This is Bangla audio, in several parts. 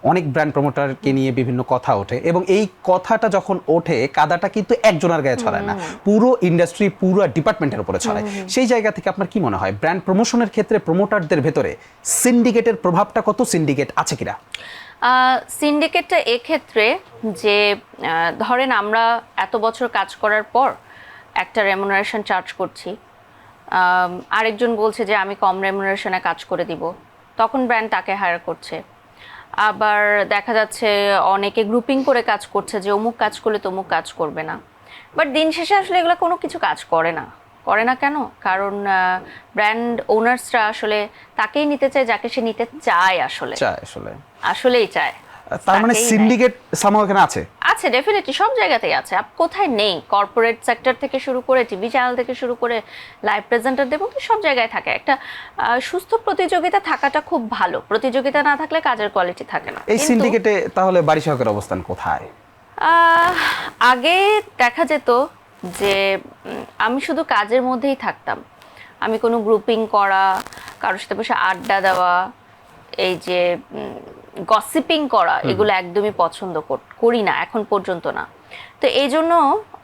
অনেক ব্র্যান্ড প্রমোটারকে নিয়ে বিভিন্ন কথা ওঠে এবং এই কথাটা যখন ওঠে কাদাটা কিন্তু একজনের গায়ে ছড়ায় না, পুরো ইন্ডাস্ট্রি পুরো ডিপার্টমেন্টের উপরে ছড়ায়। সেই জায়গা থেকে আপনার কি মনে হয় ব্র্যান্ড প্রমোশনের ক্ষেত্রে প্রমোটারদের ভেতরে সিন্ডিকেটের প্রভাবটা কত, সিন্ডিকেট আছে কিনা? সিন্ডিকেটটা এক্ষেত্রে যে ধরেন আমরা এত বছর কাজ করার পর একটা রেমুনারেশন চার্জ করছি, আরেকজন বলছে যে আমি কম রেমুনারেশনে কাজ করে দিব, তখন ব্র্যান্ড তাকে হায়ার করছে। আবার দেখা যাচ্ছে অনেকে গ্রুপিং করে কাজ করছে যে অমুক কাজ করলে তমুক কাজ করবে না, বাট দিন শেষে আসলে এগুলো কোনো কিছু কাজ করে না। কেন? কারণ ব্র্যান্ড ওনার্সরা আসলে তাকেই নিতে চায় যাকে সে নিতে চায়, আসলেই চায়। তার মানে সিন্ডিকেট সামহাও এখানে আছে। আছে, ডেফিনেটলি সব জায়গাতেই আছে। কোথায় নেই? কর্পোরেট সেক্টর থেকে শুরু করে টিভি চ্যানেল থেকে শুরু করে লাইভ প্রেজেন্টার দেবো সব জায়গায় থাকে। একটা সুস্থ প্রতিযোগিতা থাকাটা খুব ভালো। প্রতিযোগিতা না থাকলে কাজের কোয়ালিটি থাকে না। এই সিন্ডিকেটে তাহলে বাড়ি সহকারের অবস্থান কোথায়? আগে দেখা যেত যে আমি শুধু কাজের মধ্যেই থাকতাম, আমি কোনো গ্রুপিং করা, কারোর সাথে বসে আড্ডা দেওয়া, এই যে গসিপিং করা, এগুলো একদমই পছন্দ করি না, এখন পর্যন্ত না। তো এই জন্য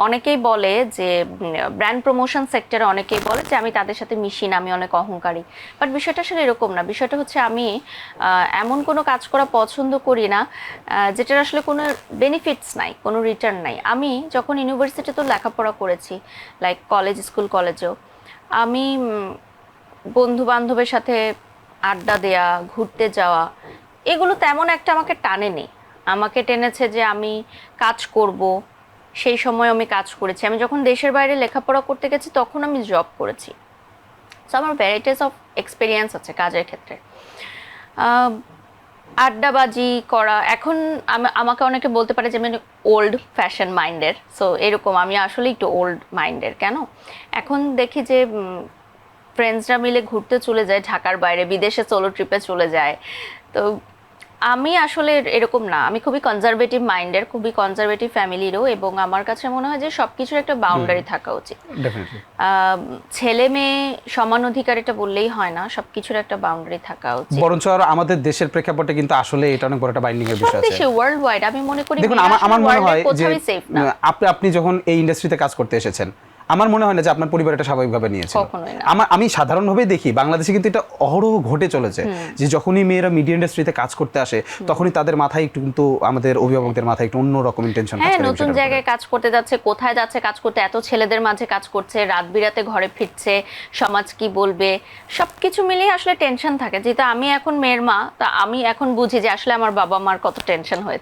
অনেকেই বলে যে ব্র্যান্ড প্রমোশন সেক্টরে অনেকেই বলে যে আমি তাদের সাথে মিশি না, আমি অনেক অহংকারী। বাট বিষয়টা আসলে এরকম না। বিষয়টা হচ্ছে আমি এমন কোনো কাজ করা পছন্দ করি না যেটার আসলে কোনো বেনিফিটস নাই, কোনো রিটার্ন নাই। আমি যখন ইউনিভার্সিটিতে লেখাপড়া করেছি, লাইক স্কুল কলেজেও, আমি বন্ধু বান্ধবের সাথে আড্ডা দেয়া, ঘুরতে যাওয়া, এগুলো তেমন একটা আমাকে টানেনি। আমাকে টেনেছে যে আমি কাজ করব, সেই সময় আমি কাজ করেছি। আমি যখন দেশের বাইরে লেখাপড়া করতে গেছি তখন আমি জব করেছি। সো আমার ভ্যারাইটিস অফ এক্সপিরিয়েন্স আছে কাজের ক্ষেত্রে। আড্ডাবাজি করা, এখন আমাকে অনেকে বলতে পারে যে আমি ওল্ড ফ্যাশন মাইন্ডের। সো এরকম আমি আসলে একটু ওল্ড মাইন্ডের। কেন? এখন দেখি যে ফ্রেন্ডসরা মিলে ঘুরতে চলে যায় ঢাকার বাইরে, বিদেশে সোলো ট্রিপে চলে যায়। তো আমি আসলে এরকম না। আমি খুবই কনজারভেটিভ মাইন্ডের, খুবই কনজারভেটিভ ফ্যামিলিরও, এবং আমার কাছে মনে হয় যে সবকিছুর একটা বাউন্ডারি থাকা উচিত। ছেলে মেয়ে সমান অধিকার এটা বললেই হয় না, সবকিছুর একটা বাউন্ডারি থাকা উচিত। বরঞ্চ আমাদের দেশের প্রেক্ষাপটে কিন্তু আসলে এটা অনেক বড় একটা বাইন্ডিং এর বিষয় আছে। দেশে ওয়ার্ল্ড ওয়াইড আমি মনে করি, দেখুন আমার মনে হয় যে আপনি যখন এই ইন্ডাস্ট্রিতে কাজ করতে এসেছেন, আমার মনে হয় না যে আপনার পরিবার এটা স্বাভাবিকভাবে নিয়েছে। আমি সাধারণভাবে দেখি বাংলাদেশে কিন্তু এটা অহরহ ঘটে চলেছে যে যখনই মেয়েরা মিডিয়া ইন্ডাস্ট্রিতে কাজ করতে আসে তখনই তাদের মাথায় একটু, কিন্তু আমাদের অভিভাবকদের মাথায় একটু অন্যরকম ইন্টেনশন কাজ করে। নতুন জায়গায় কাজ করতে যাচ্ছে, কোথায় যাচ্ছে কাজ করতে, এত ছেলেদের মাঝে কাজ করছে, রাত বিরাতে ঘরে ফিরছে, সমাজ কি বলবে, সবকিছু মিলিয়ে আসলে টেনশন থাকে। যেহেতু আমি এখন মেয়ের মা, তা আমি এখন বুঝি যে আসলে আমার বাবা মার কত টেনশন হয়ে